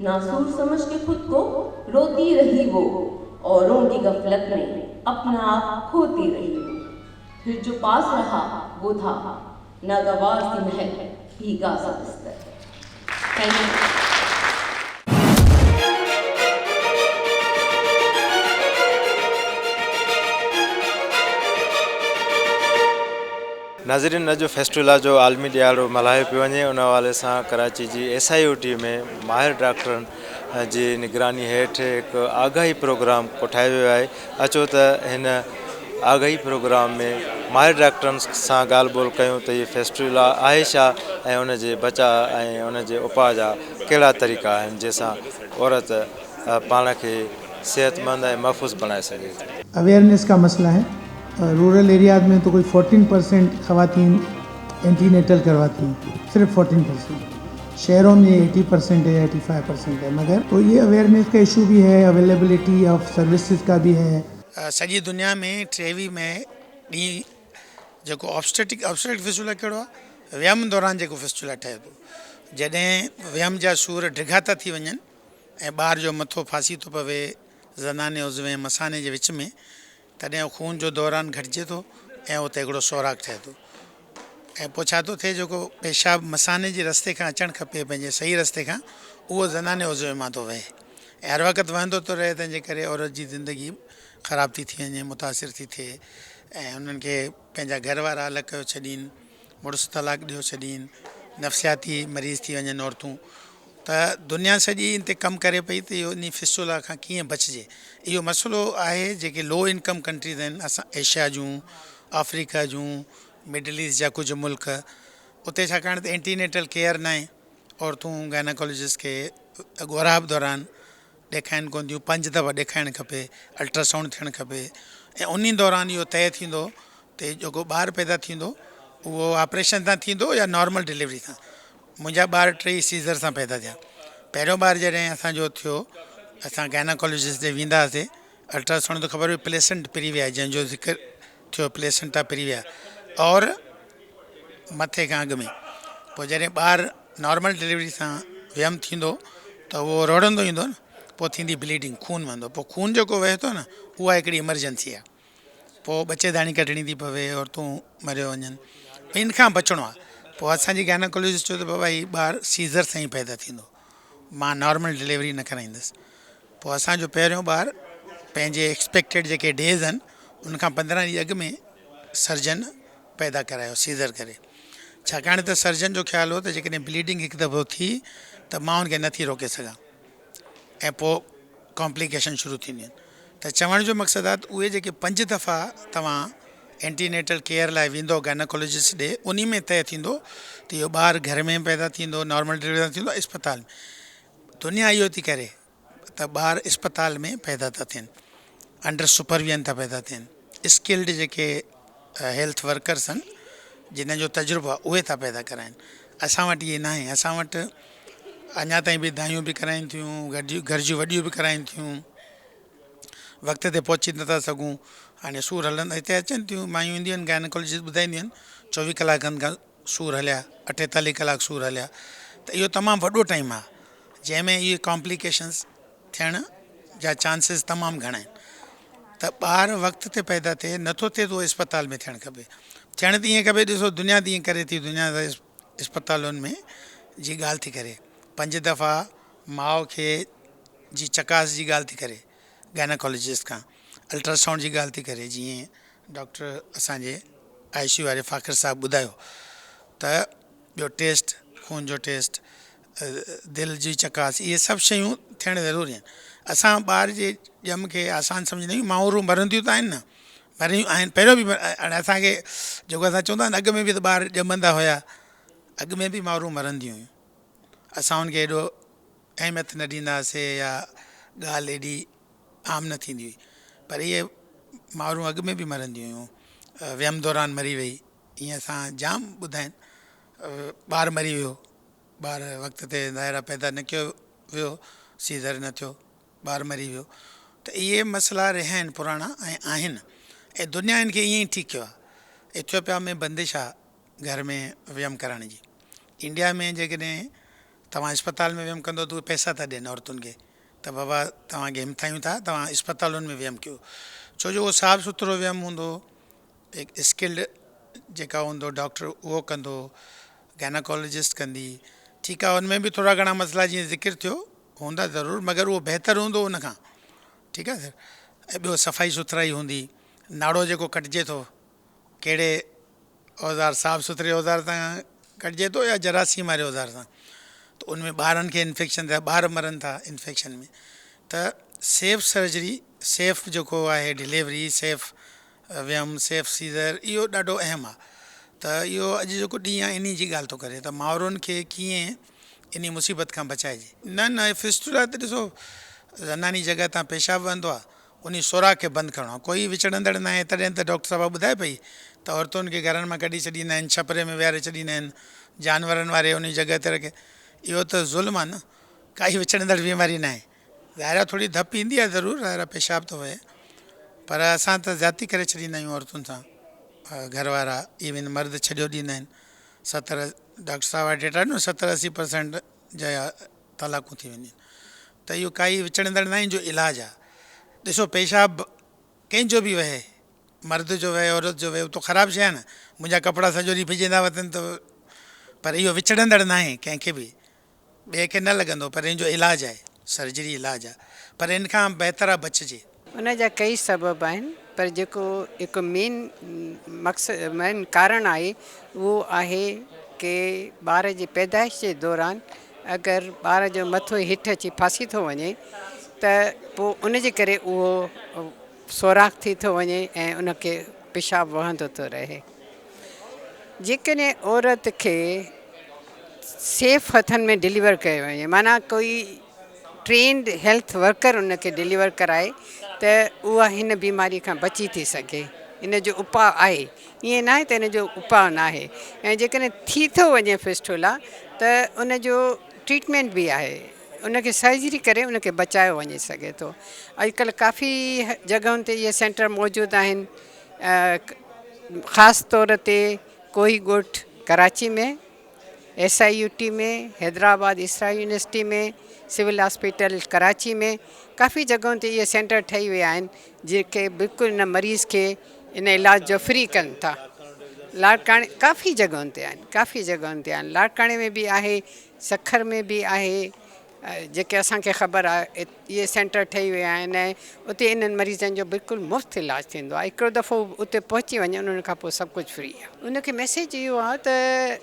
नासूर समझ के खुद को रोती रही वो, औरों की गफलत में अपना आप खोती रही वो। फिर जो पास रहा वो था नागवार सी महक, भीगा सा बिस्तर। Thank U. नाज़रीन, अॼु फेस्टिवल जो आलमी ॾियारो मल्हायो पियो वञे। उन हवाले सां कराची जी SIOT में माहिर डॉक्टरनि जी निगरानी हेठि हिकु आगाही प्रोग्राम कोठायो वियो आहे। अचो त हिन आगाही प्रोग्राम में माहिर डॉक्टरनि सां ॻाल्हि ॿोल कयूं त इहे फेस्टिवल आहे छा ऐं उनजे बचाव ऐं उनजे उपाउ जा कहिड़ा तरीक़ा आहिनि जंहिंसां औरत पाण खे सेहतमंद ऐं महफ़ूज़ बणाए सघे। अवेयरनेस का मसला है। रूरल एरियाज में तो कोई 14% ख़वातीन एंटीनेटल करवाती हैं, सिर्फ 14%। शहरों में 80% है, 85% है। मगर तो ये अवेयरनेस का इशू भी है, अवेलेबिलिटी ऑफ सर्विसेज का भी है। सॼी दुनिया में 23 में ॾींहुं जेको ऑब्स्टेटिक फिस्टुला कहिड़ो आहे, व्यम दौरान जेको फिस्टुला ठहे थो, जॾहिं व्यम जा सूर ढिघा था थी वञनि ऐं ॿार जो मथो फासी थो पवे ज़नाने उज़वे मसाने जे विच में, तॾहिं खून जो दौरान घटिजे थो ऐं उते हिकिड़ो सोराख़ ठहे थो। ऐं पोइ छा थो थिए, जेको पेशाब मसाने जे रस्ते खां अचणु खपे पंहिंजे सही रस्ते खां, उहो ज़नाने उज़वे मां थो वहे ऐं हर वक़्तु वहंदो थो रहे। तंहिंजे करे औरत जी ज़िंदगी ख़राब थी वञे, मुतासिर थी थिए ऐं उन्हनि खे पंहिंजा घर वारा अलॻि कयो छॾीनि, मुड़ुसु तलाक ॾियो छॾीनि, नफ़्सियाती मरीज़ थी वञनि औरतूं। त दुनिया सॼी इन ते कमु करे पई त इहो इन फिस्टुला खां कीअं बचिजे। इहो मसइलो आहे जेके लो इनकम कंट्रीज़ आहिनि, असां एशिया जूं, अफ्रीका जूं, मिडल ईस्ट जा कुझु मुल्क, उते छाकाणि त एंटीनेटल केयर न आहे। औरतूं गायनाकोलॉजिस्ट खे ॻोराब दौरान ॾेखाइनि कोन थियूं, 5 दफ़ा ॾेखाइणु खपे, अल्ट्रासाउंड थियणु खपे ऐं उन दौरान इहो तइ थींदो त जेको ॿारु पैदा थींदो उहो ऑपरेशन सां थींदो या नॉर्मल डिलीवरी सां। मुंहिंजा ॿार 3 सीज़र सां पैदा थिया। पहिरियों ॿारु जॾहिं असांजो थियो, असां गायनाकोलॉजिस्ट ॾे वेंदा हुआसीं, अल्ट्रासाउंड त ख़बर हुई प्लेसेंट पिरी विया, जंहिंजो ज़िक्र थियो प्लेसेंटा पिरी विया और मथे खां अॻु में। पोइ जॾहिं ॿारु नॉर्मल डिलीवरी सां व्यम थींदो त उहो रोड़ंदो ईंदो न, पोइ थींदी ब्लीडिंग, खून वहंदो। पोइ खून जेको वहे थो न, उहा हिकिड़ी इमरजेंसी आहे। पोइ ॿच्चेदाणी कढणी थी पवे, औरतूं मरियो वञनि। इन खां बचिणो आहे। पोइ असांजी गायनाकोलॉजिस्ट चयो त बाबा हीउ ॿारु सीज़र सां ई पैदा थींदो, मां नॉर्मल डिलीवरी न कराईंदुसि। पोइ असांजो पहिरियों ॿारु पंहिंजे एक्सपेक्टेड जेके डेज़ आहिनि उनखां 15 ॾींहं अॻु में सर्जन पैदा करायो सीज़र करे। छाकाणि त सर्जन जो ख़्यालु हो त जेकॾहिं ब्लीडिंग हिकु दफ़ो थी त मां उनखे नथी रोके सघां ऐं पोइ कॉम्प्लिकेशन शुरू थींदियूं आहिनि। त चवण जो मक़सदु आहे त उहे जेके 5 दफ़ा तव्हां एंटीनेटल केयर लाइ वेंदो गायनाकोलॉजिस्ट ॾे, उन में तइ थींदो त इहो ॿारु घर में पैदा थींदो, नॉर्मल डिलीवरी थींदो, अस्पताल में। दुनिया इहो थी करे त ॿार अस्पताल में पैदा था थियनि, अंडर सुपरविजन था पैदा थियनि। स्किल्ड जेके हेल्थ वर्कर्स आहिनि, जिन जो तजुर्बो आहे, उहे था पैदा कराइनि। असां वटि इहे न आहे। असां वटि अञा ताईं बि दायूं बि कराइनि थियूं, घर जूं वॾियूं बि कराइनि थियूं, वक़्त ते पहुची नथा सघूं। हाणे सूर हलंदा हिते अचनि थियूं, मायूं ईंदियूं आहिनि, गायनाकोलॉजिस्ट ॿुधाईंदियूं आहिनि 24 कलाकनि खां सूर हलिया, 48 कलाक सूर हलिया। त इहो तमामु वॾो टाइम आहे जंहिंमें इहे कॉम्प्लिकेशन्स थियण जा चांसिस तमामु घणा आहिनि। त ॿारु वक़्त ते पैदा थिए, नथो थिए त उहो अस्पताल में थियणु खपे। थियणु त ईअं खपे, ॾिसो दुनिया तीअं करे थी, दुनिया अस्पतालुनि में जी ॻाल्हि थी करे, 5 दफ़ा माउ खे जी चकास जी ॻाल्हि थी करे गायनाकोलॉजिस्ट खां, अल्ट्रासाउंड जी ॻाल्हि थी करे, जीअं डॉक्टर असांजे ICU वारे फ़ाख़िर साहब ॿुधायो। त ॿियो टेस्ट, खून जो टेस्ट, दिलि जी चकास, इहे सभु शयूं थियणु ज़रूरी आहिनि। असां ॿार जे ॼम खे आसानु सम्झंदा आहियूं, माउरूं मरंदियूं त आहिनि न, मरियूं आहिनि, पहिरियों बि हाणे असांखे जेको असां चवंदा आहियूं अॻु में बि त ॿार ॼमंदा हुया, अॻु में बि माउरूं मरंदियूं हुयूं। असां हुनखे एॾो अहमियत न ॾींदा हुआसीं या ॻाल्हि एॾी आम न थींदी हुई, पर इहे माउरूं अॻु में बि मरंदियूं हुयूं। व्यम दौरान मरी वई, ईअं असां जाम ॿुधा आहिनि। ॿारु मरी वियो, ॿारु वक़्त ते ज़ाहिर आहे पैदा न कयो वियो, सीज़र न थियो, ॿारु मरी वियो। त इहे मसइला रहिया आहिनि पुराणा ऐं आहिनि, ऐं दुनिया इनखे ईअं ई ठीकु कयो आहे। इथियोपिया में बंदिश आहे घर में व्यम करण जी। इंडिया में जेकॾहिं तव्हां अस्पताल में वियमि कंदो त उहे पैसा था ॾियनि औरतुनि खे त बाबा तव्हांखे हिमथायूं था तव्हां अस्पतालुनि में वियमि कयो, छो जो उहो साफ़ु सुथिरो वियमि हूंदो, हिकु स्किल्ड जेका हूंदो डॉक्टर उहो कंदो, गायनाकोलॉजिस्ट कंदी, ठीकु आहे, हुनमें बि थोरा घणा मसइला जीअं ज़िक्र थियो हूंदा ज़रूरु, मगर उहो बहितरु हूंदो उनखां, ठीकु आहे सर। ऐं ॿियो सफ़ाई सुथराई हूंदी, नाड़ो जेको कटिजे थो कहिड़े औज़ार साफ़ु सुथिरे औज़ार सां कटिजे थो या जरासीम वारे औज़ार सां, त उनमें ॿारनि खे इन्फेक्शन थिया, ॿार मरनि था इन्फेक्शन में, त सेफ सर्जरी, सेफ जेको आहे डिलीवरी, सेफ वियम, सेफ सीज़र, इहो ॾाढो अहम आहे। त इहो अॼु जेको ॾींहुं आहे इन जी ॻाल्हि थो करे त माउरुनि खे कीअं इन मुसीबत खां बचाइजे। न न फिस्टुला त ॾिसो ज़नानी जॻह तां पेशाबु वहंदो आहे, उन सोराख़ खे बंदि करिणो आहे, कोई विचड़ंदड़ न आहे, तॾहिं त डॉक्टर साहिबु ॿुधाए पई त औरतुनि खे घरनि मां कढी छॾींदा आहिनि, छपरे में विहारे छॾींदा आहिनि, जानवरनि वारे उन जॻह ते रखे, इहो त ज़ुल्म आहे न, काई विचड़ंदड़ बीमारी न आहे। ज़ाहिर थोरी धप ईंदी आहे ज़रूरु, ज़ाहिर पेशाब थो वहे, पर असां त ज़्यादती करे छॾींदा आहियूं औरतुनि सां, घर वारा इवन मर्द छॾियो ॾींदा आहिनि। 70 डॉक्टर साहिबु वटि डेटा ॾिनो 70-80% जा तलाक़ूं थी वेंदियूं आहिनि, त इहो काई विचड़ंदड़ न आहे जो इलाजु आहे। ॾिसो पेशाब कंहिंजो बि वहे, मर्द जो वहे, औरत जो वहे, उहो त ख़राबु शइ आहे न, मुंहिंजा कपिड़ा सॼो ॾींहुं भिॼंदा वञनि त, पर इहो विचड़ंदड़ न आहे कंहिंखे बि, ॿिए खे न लॻंदो, पर इन जो इलाजु आहे, सर्जरी इलाजु आहे, पर इन खां बहितर आहे बचिजे। उन जा कई सबब आहिनि, पर जेको हिकु मेन मक़सदु मेन कारण आहे उहो आहे की ॿार जी पैदाइश जे दौरान अगरि ॿार जो मथो हेठि अची फासी थो वञे त पोइ उनजे करे उहो सोराख़ थी थो वञे ऐं उनखे पेशाबु वहंदो थो रहे। जेकॾहिं औरत खे सेफ हथनि में डिलीवर कयो वञे, माना कोई ट्रेंड हेल्थ वर्कर उनखे डिलीवर कराए त उहा हिन बीमारी खां बची थी सघे, इन जो उपाउ आहे, ईअं न आहे त इन जो उपाउ न आहे। ऐं जेकॾहिं थी थो वञे फिस्टुला त उन जो ट्रीटमेंट बि आहे, उनखे सर्जरी करे उनखे बचायो वञी सघे थो। अॼुकल्ह काफ़ी जॻहियुनि ते इहे सेंटर मौजूदु आहिनि, ख़ासि तौर ते कोही ॻोठ कराची में, SIUT में, हैदराबाद इसरा यूनिवर्सिटी में, सिविल हॉस्पिटल कराची में, काफ़ी जॻहियुनि ते इहे सेंटर ठही विया आहिनि जेके बिल्कुलु इन मरीज़ खे इन इलाज जो फ्री कनि था। लाड़काणे काफ़ी जॻहियुनि ते आहिनि, काफ़ी जॻहियुनि ते आहिनि, लाड़काणे में बि आहे, सखर में बि आहे, जेके असांखे ख़बर आहे इहे सेंटर ठही विया आहिनि ऐं उते इन्हनि मरीज़नि जो बिल्कुलु मुफ़्त इलाजु थींदो आहे। हिकिड़ो दफ़ो उते पहुची वञे उन खां पोइ सभु कुझु फ्री आहे। उनखे मैसेज इहो आहे त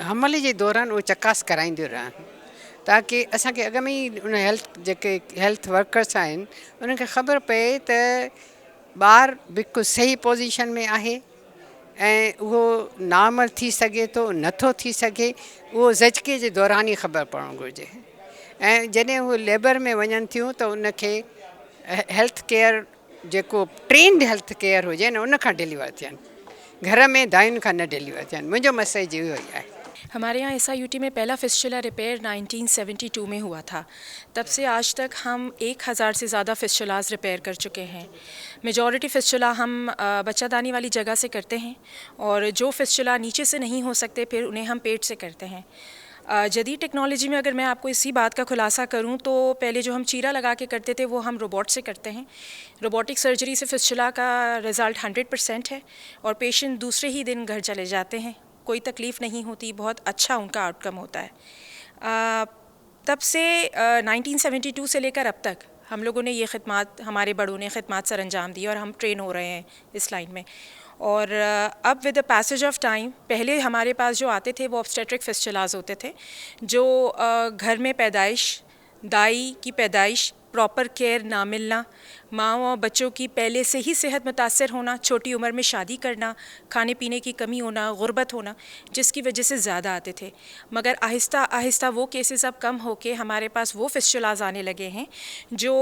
हमले जे दौरान उहे चकास कराईंदियूं रहनि, ताकी असांखे अॻ में ई उन जेके हेल्थ वर्कर्स आहिनि उनखे ख़बर पए त ॿारु बिल्कुलु सही पोज़ीशन में आहे ऐं उहो नॉर्मल थी सघे थो, नथो थी सघे, उहो ज़चके जे दौरान ई ख़बर पवणु घुरिजे। ऐं जॾहिं उहे लेबर में वञनि थियूं त उनखे हेल्थ केयर जेको ट्रेंड हेल्थ केयर हुजे न उन खां डिलीवर थियनि, घर में दायुनि खां न डिलीवर थियनि। मुंहिंजो मैसेज इहो ई आहे। हमारे यहाँ SIUT में पहला फिस्टुला रिपेयर 1972 में हुआ था। तब से आज तक हम 1000 से ज़्यादा फिस्टुलाज रिपेयर कर चुके हैं। मेजॉरिटी फिस्टुला हम बच्चादानी वाली जगह से करते हैं और जो फिस्टुला नीचे से नहीं हो सकते फिर उन्हें हम पेट से करते हैं। जदीद टेक्नोलॉजी में अगर मैं आपको इसी बात का खुलासा करूं तो पहले जो हम चीरा लगा के करते थे वो हम रोबोट से करते हैं। रोबोटिक सर्जरी से फिस्टुला का रिज़ल्ट 100% है और पेशेंट दूसरे ही दिन घर चले जाते हैं, कोई तकलीफ़ नहीं होती, बहुत अच्छा उनका आउटकम होता है। तब से 1972 से लेकर अब तक हम लोगों ने ये खिदमत, हमारे बड़ों ने खिदमत सर अंजाम दी और हम ट्रेन हो रहे हैं इस लाइन में। और अब with the passage of time पहले हमारे पास जो आते थे वो ऑब्स्टेट्रिक फिस्टुलाज होते थे, जो घर में पैदाइश, दाई की पैदाइश, प्रॉपर केयर ना मिलना, माँ और बच्चों की पहले से ही सेहत मुतासर होना, छोटी उम्र में शादी करना, खाने पीने की कमी होना, गुर्बत होना, जिसकी वजह से ज़्यादा आते थे। मगर आहिस्ता आहिस्ता वो केसेस अब कम होके हमारे पास वो फिस्टुलाज आने लगे हैं जो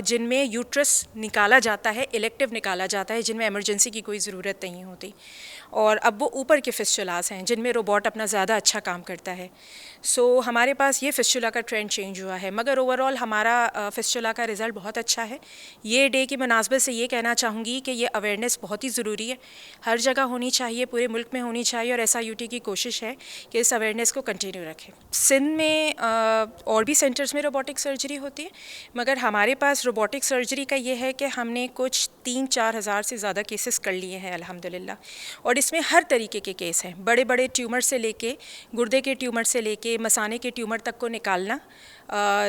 जिनमें यूट्रस निकाला जाता है, इलेक्टिव निकाला जाता है, जिनमें इमरजेंसी की कोई ज़रूरत नहीं होती। और अब वो ऊपर के फिस्टुलाज हैं जिनमें रोबोट अपना ज़्यादा अच्छा काम करता है। सो हमारे पास ये फिस्टुला का ट्रेंड चेंज हुआ है, मगर ओवरऑल हमारा फिस्टुला का रिज़ल्ट बहुत अच्छा है। ये डे की मुनासबत से ये कहना चाहूँगी कि ये अवेयरनेस बहुत ही ज़रूरी है, हर जगह होनी चाहिए, पूरे मुल्क में होनी चाहिए, और SIUT की कोशिश है कि इस अवेयरनेस को कंटिन्यू रखें। सिंध में और भी सेंटर्स में रोबोटिक सर्जरी होती है, मगर हमारे पास रोबोटिक सर्जरी का ये है कि हमने कुछ 3-4 हज़ार से ज़्यादा केसेस कर लिए हैं अल्हम्दुलिल्लाह, और इसमें हर तरीके के केस हैं, बड़े बड़े ट्यूमर से लेके, गुर्दे के ट्यूमर से लेके, मसाने के ट्यूमर तक को निकालना,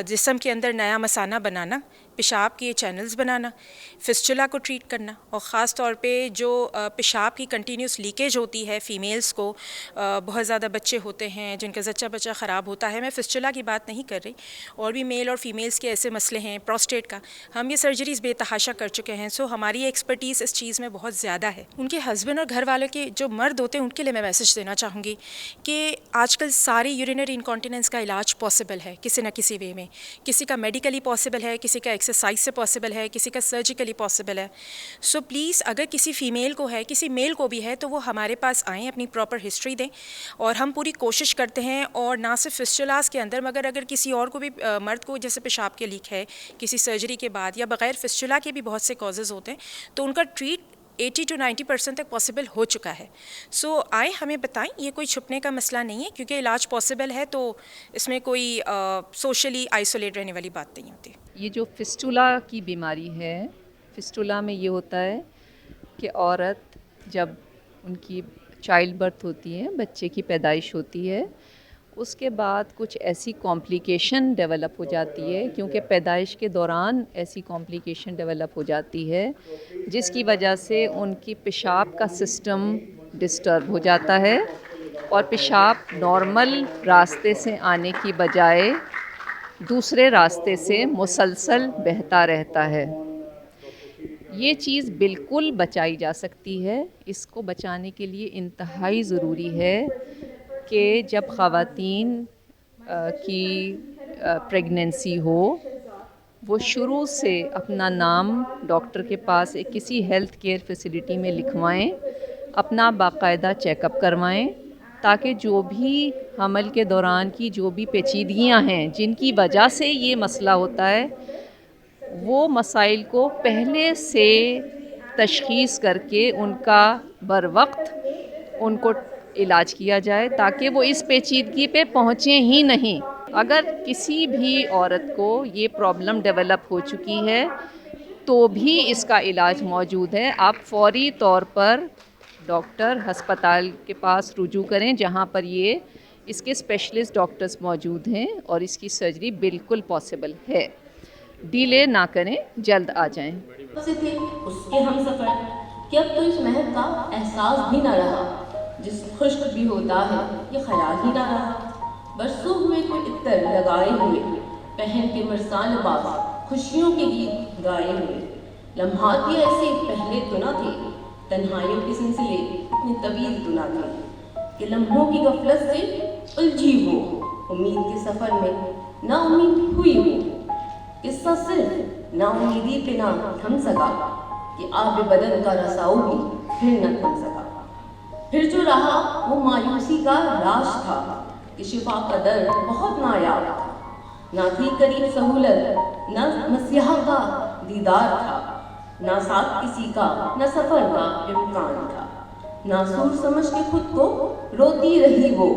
जिस्म के अंदर नया मसाना बनाना, पेशाब के चैनल्स बनाना, फिस्चुला को ट्रीट करना, और ख़ास तौर पे जो पेशाब की कंटिन्यूस लीकेज होती है फ़ीमेल्स को, बहुत ज़्यादा बच्चे होते हैं जिनका जच्चा बच्चा ख़राब होता है, मैं फिस्चुला की बात नहीं कर रही, और भी मेल और फीमेल्स के ऐसे मसले हैं, प्रोस्टेट का, हम ये सर्जरीज़ बेतहाशा कर चुके हैं। सो हमारी एक्सपर्टीज़ इस चीज़ में बहुत ज़्यादा है। उनके हस्बैंड और घर वालों के जो मर्द होते हैं उनके लिए मैं मैसेज देना चाहूँगी कि आजकल सारी यूरिनरी इनकॉन्टिनेंस का इलाज पॉसिबल है किसी न किसी वे में, किसी का मेडिकली पॉसिबल है, किसी का एक्सरसाइज से पॉसिबल है, किसी का सर्जिकली पॉसिबल है। सो प्लीज़ अगर किसी फ़ीमेल को है, किसी मेल को भी है, तो वो हमारे पास आएँ, अपनी प्रॉपर हिस्ट्री दें, और हम पूरी कोशिश करते हैं, और ना सिर्फ फिस्चुलास के अंदर मगर अगर किसी और को भी मर्द को जैसे पेशाब के लीक है किसी सर्जरी के बाद, या बग़ैर फिस्चुला के भी बहुत से कॉजेज़ होते हैं, तो उनका ट्रीट 80 to 90% तक पॉसिबल हो चुका है। सो आए हमें बताएं, ये कोई छुपने का मसला नहीं है, क्योंकि इलाज पॉसिबल है, तो इसमें कोई सोशली आइसोलेट रहने वाली बात नहीं होती। ये जो फिस्टुला की बीमारी है, फिस्टुला में ये होता है कि औरत जब उनकी चाइल्ड बर्थ होती है, बच्चे की पैदाइश होती है, उसके बाद कुछ ऐसी कॉम्प्लिकेशन डेवलप हो जाती है, क्योंकि पैदाइश के दौरान ऐसी कॉम्प्लिकेशन डेवलप हो जाती है जिसकी वजह से उनकी पेशाब का सिस्टम डिस्टर्ब हो जाता है, और पेशाब नॉर्मल रास्ते से आने की बजाय दूसरे रास्ते से मुसलसल बहता रहता है। ये चीज़ बिल्कुल बचाई जा सकती है। इसको बचाने के लिए इंतहाई ज़रूरी है कि जब ख़वातीन की प्रेगनेंसी हो, वो शुरू से अपना नाम डॉक्टर के पास एक किसी हेल्थ केयर फैसिलिटी में लिखवाएं, अपना बाकायदा चेकअप करवाएं, ताकि जो भी हमल के दौरान की जो भी पेचीदगियां हैं जिनकी वजह से ये मसला होता है, वो मसाइल को पहले से तशख़ीस करके उनका बर वक्त उनको इलाज किया जाए, ताकि वो इस पेचीदगी पे पहुँचें ही नहीं। अगर किसी भी औरत को ये प्रॉब्लम डेवलप हो चुकी है तो भी इसका इलाज मौजूद है। आप फौरी तौर पर डॉक्टर हस्पताल के पास रुजू करें जहाँ पर ये इसके स्पेशलिस्ट डॉक्टर्स मौजूद हैं, और इसकी सर्जरी बिल्कुल पॉसिबल है। डिले ना करें, जल्द आ जाएं। से थे उसके हम सफ़र कि अब तो इस महक का एहसास भी ना रहा, जिस खुश्क भी होता है ये ख्याल ही ना रहा। बरसों हुए कोई इत्तर लगाए हुए, पहन के मरसान बाज खुशियों के गीत गाए हुए। लम्हात ये ऐसे पहले तो ना थे, तन्हाइयों के सिलसिले इतने तवील तो ना थे, कि लम्हों की गफलत से उलझी हो, उम्मीद के सफ़र में ना उम्मीद हुई हो। किस्सा सिर्फ ना उम्मीदी पे ना थम सका, कि आब बदन का रसाऊ भी फिर न थम सका। फिर जो रहा वो मायूसी का राज था, कि शिफा का दर बहुत नायाब था। ना थी करीब सहूलत, ना मसीहा का दीदार था, ना साथ किसी का, ना सफ़र का इम्कान था। ना सूर समझ के खुद को रोती रही वो,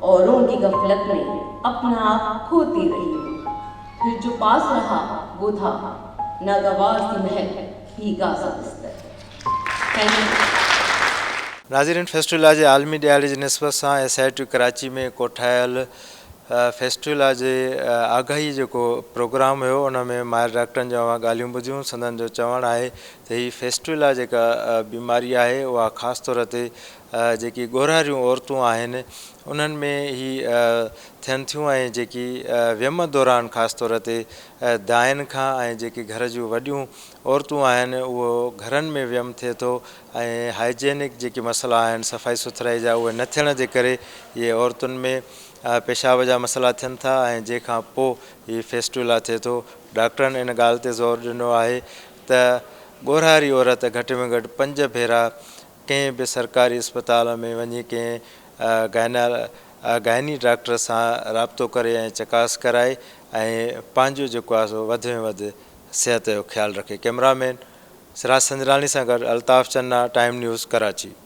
औरों की गफलत में अपना आप खोती रही वो। फिर जो पास रहा वो था नागवार सी महक, भीगा सा बिस्तर। Thank U. नाज़रीन, फेस्टिवल जे आलमी ॾियारी जी निस्बत सां SIUT कराची में कोठायल फेस्टिवल जे आगाही जेको प्रोग्राम हुयो, उन में माहिर डॉक्टरनि जा ॻाल्हियूं ॿुधियूं। संदन जो चवणु आहे त हीअ फेस्टिवल जेका बीमारी आहे उहा ख़ासि तौर ते जेकी ॻोरारियूं औरतूं आहिनि उन्हनि में ही थियनि थियूं, ऐं जेकी वियम दौरान ख़ासि तौर ते दायनि खां ऐं जेकी घर जूं वॾियूं औरतूं आहिनि उहो घरनि में वियम थिए थो, ऐं हाइजेनिक जेके मसइला आहिनि सफ़ाई सुथराई जा उहे न थियण जे करे इहे औरतुनि में पेशाब जा मसइला थियनि था, ऐं जंहिंखां पोइ हीअ फेस्टिवल थिए थो। डॉक्टरनि इन ॻाल्हि ते ज़ोर ॾिनो आहे त ॻोरारी औरत घटि में घटि 5 भेरा कंहिं बि सरकारी अस्पताल में वञी कंहिं गाइनी डॉक्टर सां राब्तो करे ऐं चकास कराए ऐं पंहिंजो जेको आहे सो वधि में वधि सिहत जो ख्यालु रखे। कैमरामैन सिराज संजरानी सां गॾु अल्ताफ़ चन्ना, टाइम न्यूज़, कराची।